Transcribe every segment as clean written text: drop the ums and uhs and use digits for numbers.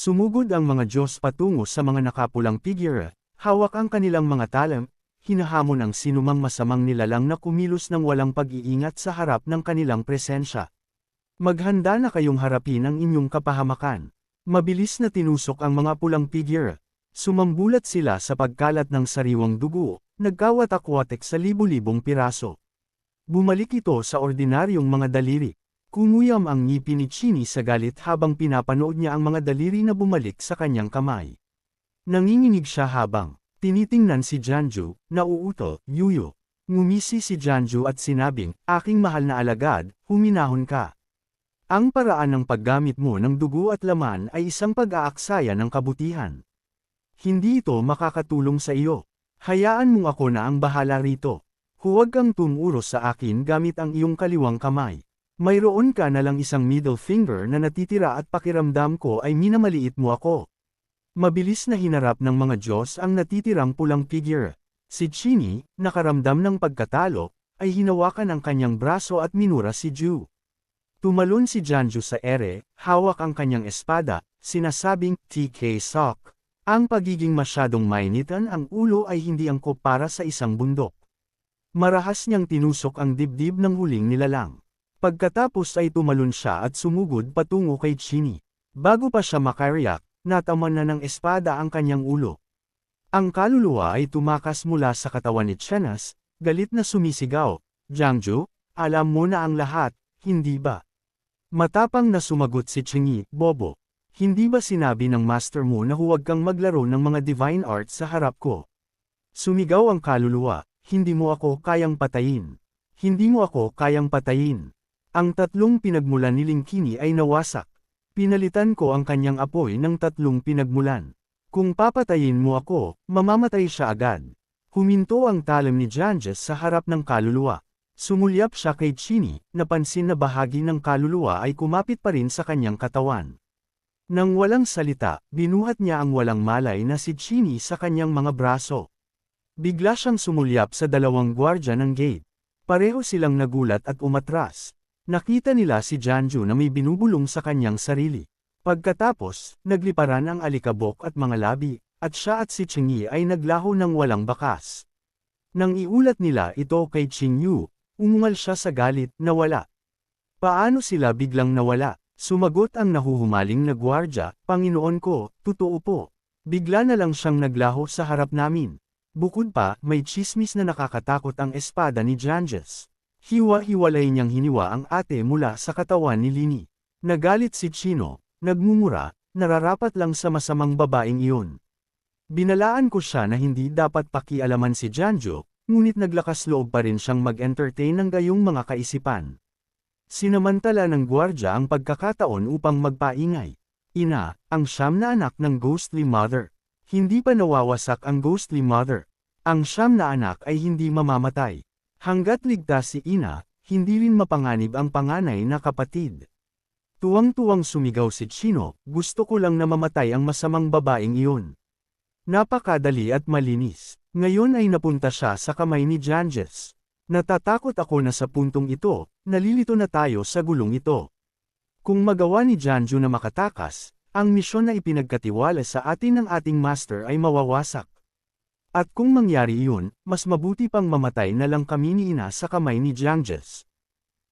Sumugod ang mga Diyos patungo sa mga nakapulang figure, hawak ang kanilang mga talam, hinahamon ang sinumang masamang nilalang na kumilos ng walang pag-iingat sa harap ng kanilang presensya. Maghanda na kayong harapin ang inyong kapahamakan. Mabilis na tinusok ang mga pulang figure. Sumambulat sila sa pagkalat ng sariwang dugo, nagkawatak-watek sa libu-libong piraso. Bumalik ito sa ordinaryong mga daliri. Kumuyam ang ngipin ni Chini sa galit habang pinapanood niya ang mga daliri na bumalik sa kanyang kamay. Nanginginig siya habang tinitingnan si Janju, nauuto, Yuyo. Ngumisi si Janju at sinabing, aking mahal na alagad, huminahon ka. Ang paraan ng paggamit mo ng dugo at laman ay isang pag-aaksaya ng kabutihan. Hindi ito makakatulong sa iyo. Hayaan mong ako na ang bahala rito. Huwag kang tumuros sa akin gamit ang iyong kaliwang kamay. Mayroon ka na lang isang middle finger na natitira at pakiramdam ko ay minamaliit mo ako. Mabilis na hinarap ng mga Diyos ang natitirang pulang figure. Si Chini, nakaramdam ng pagkatalo, ay hinawakan ang kanyang braso at minura si Ju. Tumalon si Janju sa ere, hawak ang kanyang espada, sinasabing, TK Sok. Ang pagiging masyadong mainitan ang ulo ay hindi angkop para sa isang bundok. Marahas niyang tinusok ang dibdib ng huling nilalang. Pagkatapos ay tumalon siya at sumugod patungo kay Chini. Bago pa siya makariyak, nataman na ng espada ang kanyang ulo. Ang kaluluwa ay tumakas mula sa katawan ni Chenas, galit na sumisigaw, Jangju, alam mo na ang lahat, hindi ba? Matapang na sumagot si Chingi, Bobo. Hindi ba sinabi ng master mo na huwag kang maglaro ng mga divine arts sa harap ko? Sumigaw ang kaluluwa, hindi mo ako kayang patayin. Hindi mo ako kayang patayin. Ang tatlong pinagmulan ni Lingkini ay nawasak. Pinalitan ko ang kanyang apoy ng tatlong pinagmulan. Kung papatayin mo ako, mamamatay siya agad. Huminto ang talam ni Janjas sa harap ng kaluluwa. Sumulyap siya kay Chini, napansin na bahagi ng kaluluwa ay kumapit pa rin sa kanyang katawan. Nang walang salita, binuhat niya ang walang malay na si Chini sa kanyang mga braso. Bigla siyang sumulyap sa dalawang gwardya ng gate. Pareho silang nagulat at umatras. Nakita nila si Janju na may binubulong sa kanyang sarili. Pagkatapos, nagliparan ang alikabok at mga labi, at siya at si Chingi ay naglaho ng walang bakas. Nang iulat nila ito kay Qingyu, umungal siya sa galit, nawala. Paano sila biglang nawala? Sumagot ang nahuhumaling na gwardya, Panginoon ko, totoo po. Bigla na lang siyang naglaho sa harap namin. Bukod pa, may chismis na nakakatakot ang espada ni Janjas. Hiwa-hiwalay niyang hiniwa ang ate mula sa katawan ni Lini. Nagalit si Chino, nagmumura, nararapat lang sa masamang babaeng iyon. Binalaan ko siya na hindi dapat pakialaman si Janjo, ngunit naglakas loob pa rin siyang mag-entertain ng gayong mga kaisipan. Sinamantala ng gwardya ang pagkakataon upang magpaingay. Ina, ang siyam na anak ng ghostly mother. Hindi pa nawawasak ang ghostly mother. Ang siyam na anak ay hindi mamamatay. Hanggat ligtas si ina, hindi rin mapanganib ang panganay na kapatid. Tuwang-tuwang sumigaw si Chino, gusto ko lang na mamatay ang masamang babaeng iyon. Napakadali at malinis. Ngayon ay napunta siya sa kamay ni Janjas. Natatakot ako na sa puntong ito, nalilito na tayo sa gulong ito. Kung magawa ni Janju na makatakas, ang misyon na ipinagkatiwala sa atin ng ating master ay mawawasak. At kung mangyari iyon, mas mabuti pang mamatay na lang kami ni ina sa kamay ni Janjas.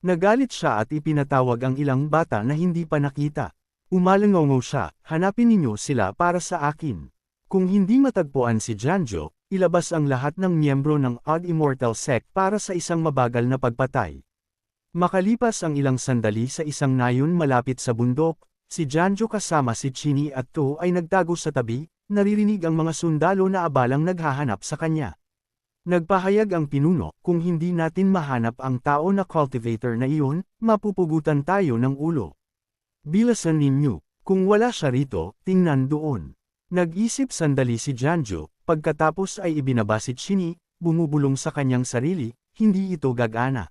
Nagalit siya at ipinatawag ang ilang bata na hindi pa nakita. Umalangaw siya, hanapin ninyo sila para sa akin. Kung hindi matagpuan si Janjo, ilabas ang lahat ng miyembro ng Odd Immortal Sect para sa isang mabagal na pagpatay. Makalipas ang ilang sandali sa isang nayon malapit sa bundok, si Janjo kasama si Chini at To ay nagtago sa tabi, naririnig ang mga sundalo na abalang naghahanap sa kanya. Nagpahayag ang pinuno, kung hindi natin mahanap ang tao na cultivator na iyon, mapupugutan tayo ng ulo. Bilasan ninyo, kung wala siya rito, tingnan doon. Nag-isip sandali si Janjo, pagkatapos ay ibinaba si Chini, bumubulong sa kanyang sarili, hindi ito gagana.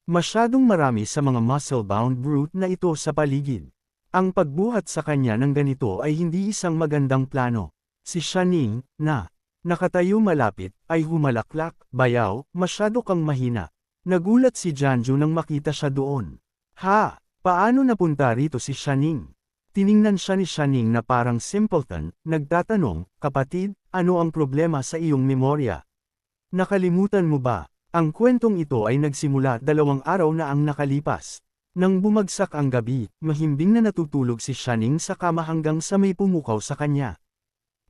Masyadong marami sa mga muscle-bound brute na ito sa paligid. Ang pagbuhat sa kanya ng ganito ay hindi isang magandang plano. Si Shaning, na nakatayo malapit, ay humalaklak, bayaw, masyado kang mahina. Nagulat si Janju nang makita siya doon. Ha, paano napunta rito si Shaning? Tiningnan siya ni Shaning na parang simpleton, nagtatanong, kapatid, ano ang problema sa iyong memorya? Nakalimutan mo ba? Ang kwentong ito ay nagsimula 2 araw na ang nakalipas. Nang bumagsak ang gabi, mahimbing na natutulog si Shaning sa kama hanggang sa may pumukaw sa kanya.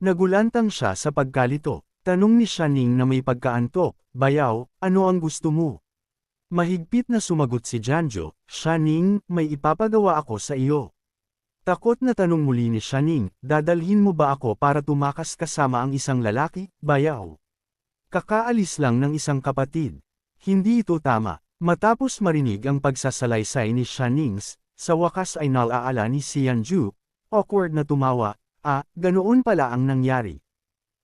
Nagulantang siya sa pagkalito. Tanong ni Shaning na may pagkaantok, bayaw, ano ang gusto mo? Mahigpit na sumagot si Janjo, Shaning, may ipapagawa ako sa iyo. Takot na tanong muli ni Shaning, dadalhin mo ba ako para tumakas kasama ang isang lalaki, bayaw? Kakaalis lang ng isang kapatid. Hindi ito tama. Matapos marinig ang pagsasalaysay ni Shanings, sa wakas ay nalaala ni Xianju, awkward na tumawa, ganoon pala ang nangyari.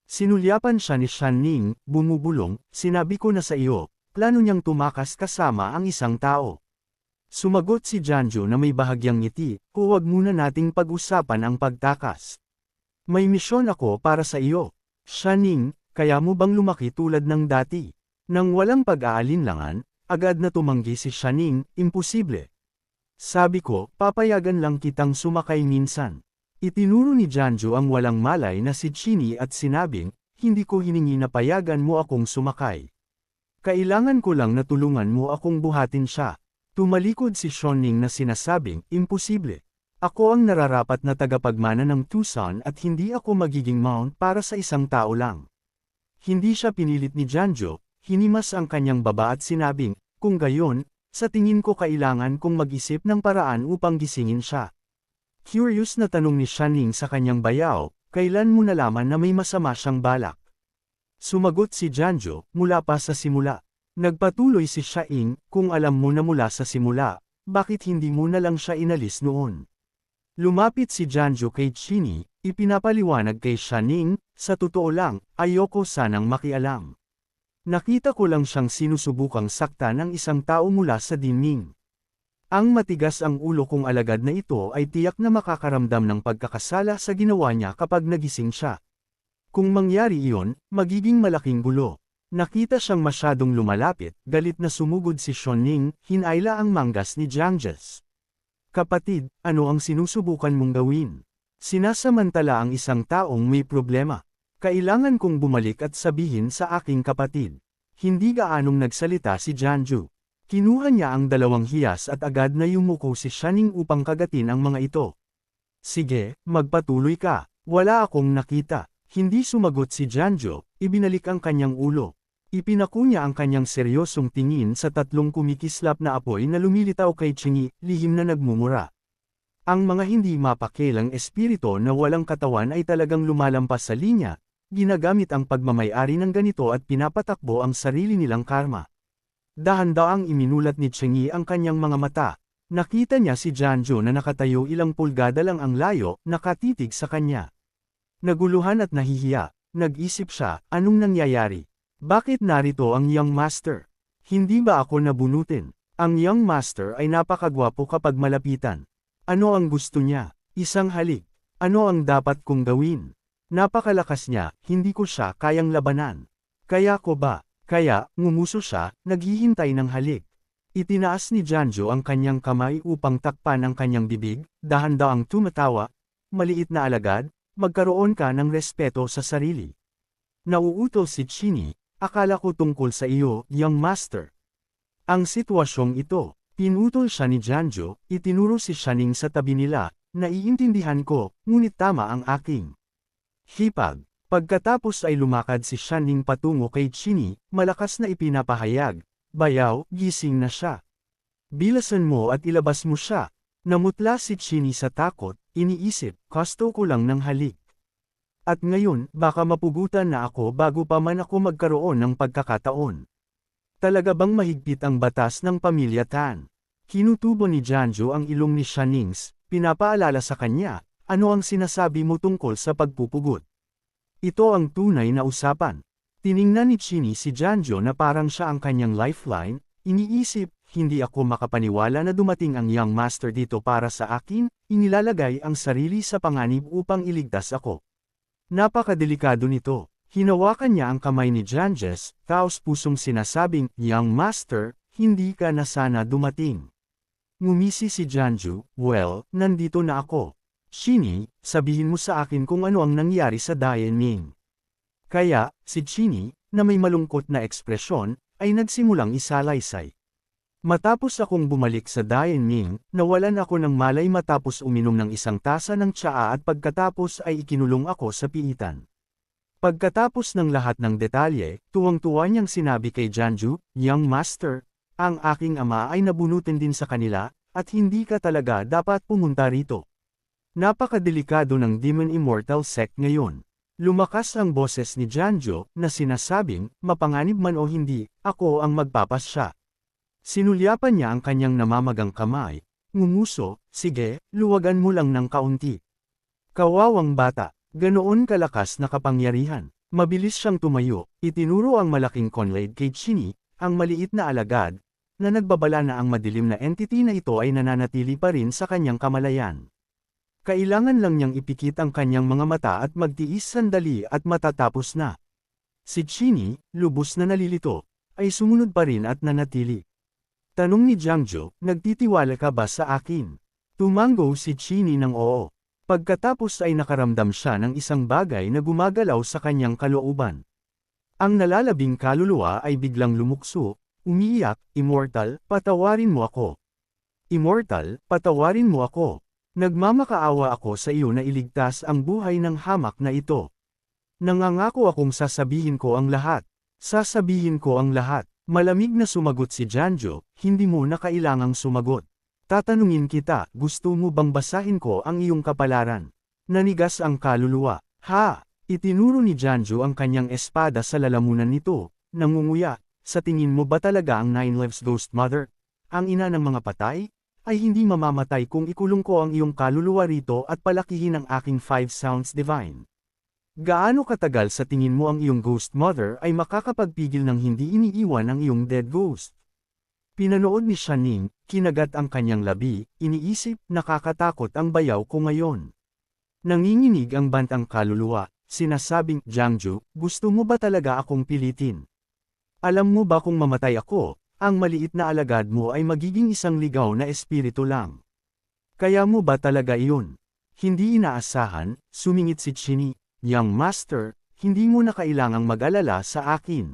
Sinulyapan siya ni Shaning, bumubulong, sinabi ko na sa iyo, plano niyang tumakas kasama ang isang tao. Sumagot si Janjo na may bahagyang ngiti, huwag muna nating pag-usapan ang pagtakas. May misyon ako para sa iyo. Shaning, kaya mo bang lumaki tulad ng dati? Nang walang pag-aalinlangan, agad na tumanggi si Shaning, imposible. Sabi ko, papayagan lang kitang sumakay minsan. Itinuro ni Janjo ang walang malay na si Chini at sinabing, hindi ko hiningi na payagan mo akong sumakay. Kailangan ko lang na tulungan mo akong buhatin siya. Tumalikod si Shoning na sinasabing, imposible. Ako ang nararapat na tagapagmana ng Tucson at hindi ako magiging mount para sa isang tao lang. Hindi siya pinilit ni Janjo, hinimas ang kanyang baba at sinabing, kung gayon, sa tingin ko kailangan kong mag-isip ng paraan upang gisingin siya. Curious na tanong ni Shaning sa kanyang bayaw, kailan mo nalaman na may masama siyang balak? Sumagot si Janjo, mula pa sa simula. Nagpatuloy si Shaing, kung alam mo na mula sa simula, bakit hindi mo na lang siya inalis noon? Lumapit si Janjo kay Chini, ipinapaliwanag kay Shaning, sa totoo lang, ayoko sanang makialam. Nakita ko lang siyang sinusubukang saktan ng isang tao mula sa dingding. Ang matigas ang ulo kong alagad na ito ay tiyak na makakaramdam ng pagkakasala sa ginawa niya kapag nagising siya. Kung mangyari iyon, magiging malaking gulo. Nakita siyang masyadong lumalapit, galit na sumugod si Shoning, hinayla ang manggas ni Jangjas. Kapatid, ano ang sinusubukan mong gawin? Sinasamantala ang isang taong may problema. Kailangan kong bumalik at sabihin sa aking kapatid. Hindi gaanong nagsalita si Janju. Kinuha niya ang 2 hiyas at agad na yumuko si Shaning upang kagatin ang mga ito. Sige, magpatuloy ka, wala akong nakita. Hindi sumagot si Janjo, ibinalik ang kanyang ulo. Ipinako niya ang kanyang seryosong tingin sa 3 kumikislap na apoy na lumilitaw kay Chingy, lihim na nagmumura. Ang mga hindi mapakilang espirito na walang katawan ay talagang lumalampas sa linya, ginagamit ang pagmamayari ng ganito at pinapatakbo ang sarili nilang karma. Dahan-daang iminulat ni Chingy ang kanyang mga mata. Nakita niya si Janjo na nakatayo ilang pulgada lang ang layo, nakatitig sa kanya. Naguluhan at nahihiya, nag-isip siya, anong nangyayari? Bakit narito ang young master? Hindi ba ako nabunutin? Ang young master ay napakagwapo kapag malapitan. Ano ang gusto niya? Isang halik. Ano ang dapat kong gawin? Napakalakas niya, hindi ko siya kayang labanan. Kaya ko ba? Kaya, ngumuso siya, naghihintay ng halik. Itinaas ni Janjo ang kanyang kamay upang takpan ang kanyang bibig, dahan-daang tumatawa, maliit na alagad, magkaroon ka ng respeto sa sarili. Nauutol si Chini, akala ko tungkol sa iyo, young master. Ang sitwasyong ito, pinutol siya ni Janjo, itinuro si Shaning sa tabi nila, naiintindihan ko, ngunit tama ang aking hipag. Pagkatapos ay lumakad si Shaning patungo kay Chini, malakas na ipinapahayag, bayaw, gising na siya. Bilasan mo at ilabas mo siya. Namutla si Chini sa takot, iniisip, gusto ko lang ng halik. At ngayon, baka mapugutan na ako bago pa man ako magkaroon ng pagkakataon. Talaga bang mahigpit ang batas ng pamilya Tan? Kinutubo ni Janjo ang ilong ni Shanings, pinapaalala sa kanya, ano ang sinasabi mo tungkol sa pagpupugot? Ito ang tunay na usapan. Tiningnan ni Chini si Janjo na parang siya ang kanyang lifeline, iniisip, hindi ako makapaniwala na dumating ang young master dito para sa akin, inilalagay ang sarili sa panganib upang iligtas ako. Napakadelikado nito. Hinawakan niya ang kamay ni Janjas, taos-pusong sinasabing, young master, hindi ka na sana dumating. Ngumisi si Janju, well, nandito na ako. Chini, sabihin mo sa akin kung ano ang nangyari sa Dianming. Kaya, si Chini, na may malungkot na ekspresyon, ay nagsimulang isalaysay. Matapos akong bumalik sa Dianming, nawalan ako ng malay matapos uminom ng isang tasa ng tsaa at pagkatapos ay ikinulong ako sa piitan. Pagkatapos ng lahat ng detalye, tuwang-tuwa niyang sinabi kay Janju, "Young Master, ang aking ama ay nabunutin din sa kanila, at hindi ka talaga dapat pumunta rito. Napakadelikado ng Demon Immortal Sect ngayon." Lumakas ang boses ni Janju, na sinasabing, mapanganib man o hindi, ako ang magpapasya. Sinulyapan niya ang kanyang namamagang kamay, ngumuso, "Sige, luwagan mo lang ng kaunti." Kawawang bata. Ganoon kalakas na kapangyarihan. Mabilis siyang tumayo, itinuro ang malaking conlade kay Chini, ang maliit na alagad, na nagbabala na ang madilim na entity na ito ay nananatili pa rin sa kanyang kamalayan. Kailangan lang niyang ipikit ang kanyang mga mata at magtiis sandali at matatapos na. Si Chini, lubos na nalilito, ay sumunod pa rin at nanatili. Tanong ni Jiangzhou, "Nagtitiwala ka ba sa akin?" Tumango si Chini ng oo. Pagkatapos ay nakaramdam siya ng isang bagay na gumagalaw sa kanyang kalooban. Ang nalalabing kaluluwa ay biglang lumukso, umiiyak, "Immortal, patawarin mo ako. Immortal, patawarin mo ako. Nagmamakaawa ako sa iyo na iligtas ang buhay ng hamak na ito. Nangangako akong sasabihin ko ang lahat. Sasabihin ko ang lahat." Malamig na sumagot si Janju, "Hindi mo na kailangang sumagot. Tatanungin kita, gusto mo bang basahin ko ang iyong kapalaran?" Nanigas ang kaluluwa. "Ha!" Itinuro ni Janju ang kanyang espada sa lalamunan nito, nangunguya, "Sa tingin mo ba talaga ang Nine Lives Ghost Mother, ang ina ng mga patay, ay hindi mamamatay kung ikulong ko ang iyong kaluluwa rito at palakihin ang aking 5 sounds divine? Gaano katagal sa tingin mo ang iyong Ghost Mother ay makakapagpigil ng hindi iniiwan ang iyong dead ghost?" Pinanood ni Shaning, kinagat ang kanyang labi, iniisip, "Nakakatakot ang bayaw ko ngayon." Nanginginig ang bantang kaluluwa, sinasabing, "Jiangju, gusto mo ba talaga akong pilitin? Alam mo ba kung mamatay ako, ang maliit na alagad mo ay magiging isang ligaw na espiritu lang. Kaya mo ba talaga iyon?" Hindi inaasahan, sumingit si Chini, "Young Master, hindi mo na kailangang mag-alala sa akin.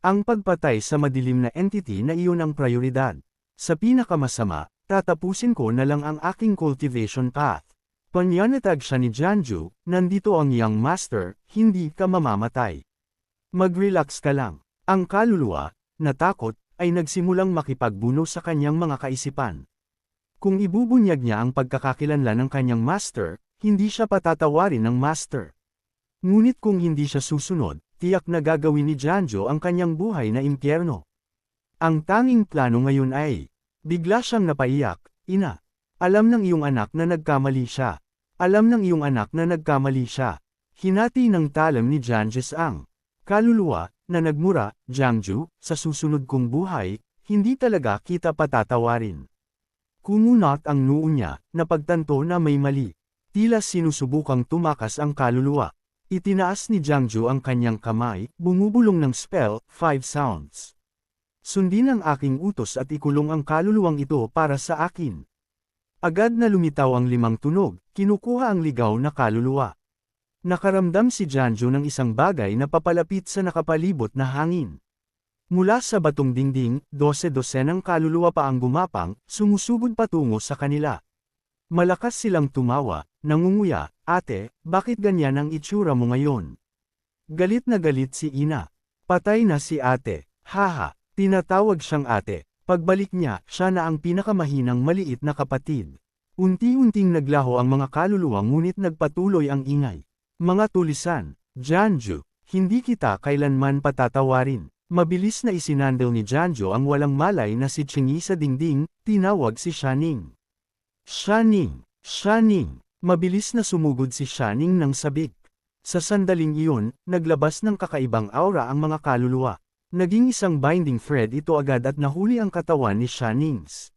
Ang pagpatay sa madilim na entity na iyon ang prioridad. Sa pinakamasama, tatapusin ko na lang ang aking cultivation path." Panyanatag siya ni Janju, "Nandito ang Young Master, hindi ka mamamatay. Mag-relax ka lang." Ang kaluluwa, natakot, ay nagsimulang makipagbuno sa kanyang mga kaisipan. Kung ibubunyag niya ang pagkakakilanlan ng kanyang master, hindi siya patatawarin ng master. Ngunit kung hindi siya susunod, tiyak na gagawin ni Janju ang kanyang buhay na impyerno. Ang tanging plano ngayon ay, bigla siyang napaiyak, "Ina, alam ng iyong anak na nagkamali siya. Alam ng iyong anak na nagkamali siya." Hinati ng talam ni Janjes ang kaluluwa, na nagmura, "Jiangju, sa susunod kong buhay, hindi talaga kita patatawarin." Kumunat ang noo niya, napagtanto na may mali. Tila sinusubukang tumakas ang kaluluwa. Itinaas ni Jiangju ang kanyang kamay, bumubulong ng spell, 5 sounds. "Sundin ang aking utos at ikulong ang kaluluwang ito para sa akin." Agad na lumitaw ang 5 tunog, kinukuha ang ligaw na kaluluwa. Nakaramdam si Janju ng isang bagay na papalapit sa nakapalibot na hangin. Mula sa batong dingding, 12-dosenang kaluluwa pa ang gumapang, sumusugod patungo sa kanila. Malakas silang tumawa, nangunguya, "Ate, bakit ganyan ang itsura mo ngayon?" Galit na galit si Ina. Patay na si ate. Haha, tinatawag siyang ate. Pagbalik niya, siya na ang pinakamahinang maliit na kapatid. Unti-unting naglaho ang mga kaluluwa ngunit nagpatuloy ang ingay. "Mga tulisan, Janju, hindi kita kailanman patatawarin." Mabilis na isinandal ni Janju ang walang malay na si Chingi sa dingding, tinawag si Shaning. "Shaning! Shaning!" Mabilis na sumugod si Shaning ng sabik. Sa sandaling iyon, naglabas ng kakaibang aura ang mga kaluluwa. Naging isang binding thread ito agad at nahuli ang katawan ni Shanings.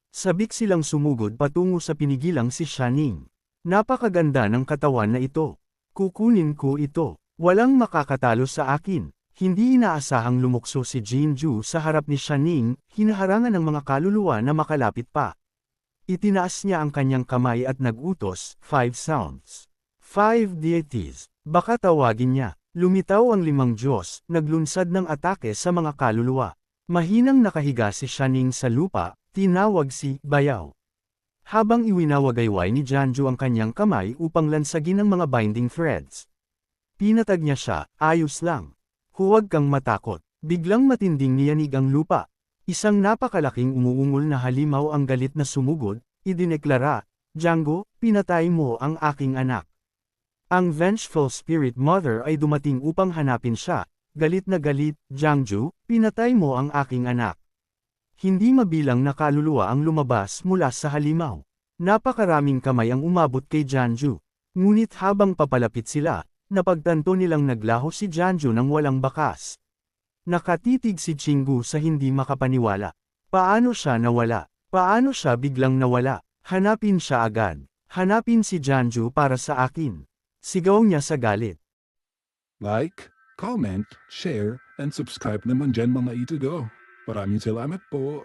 Sabik silang sumugod patungo sa pinigilang si Shaning. "Napakaganda ng katawan na ito. Kukunin ko ito. Walang makakatalo sa akin." Hindi inaasahang lumukso si Jinju sa harap ni Shaning, hinaharangan ng mga kaluluwa na makalapit pa. Itinaas niya ang kanyang kamay at nagutos, 5 sounds. 5 deities. Baka tawagin niya. Lumitaw ang 5 Diyos, naglunsad ng atake sa mga kaluluwa. Mahinang nakahiga si Shining sa lupa, tinawag si Bayaw. Habang iwinawagayway ni Janju ang kanyang kamay upang lansagin ang mga binding threads. Pinatag niya siya, ayos lang. Huwag kang matakot. Biglang matinding niyanig ang lupa. Isang napakalaking umuungol na halimaw ang galit na sumugod, idineklara, Jango, pinatay mo ang aking anak. Ang vengeful spirit mother ay dumating upang hanapin siya, galit na galit, Jangju, pinatay mo ang aking anak. Hindi mabilang na kaluluwa ang lumabas mula sa halimaw. Napakaraming kamay ang umabot kay Janju. Ngunit habang papalapit sila, napagtanto nilang naglaho si Janju ng walang bakas. Nakatitig si Chingu sa hindi makapaniwala. Paano siya nawala? Paano siya biglang nawala? Hanapin siya agad. Hanapin si Janju para sa akin. Sigaw niya sa galit. Like, comment, share, and subscribe naman dyan mga ito go. Maraming salamat po.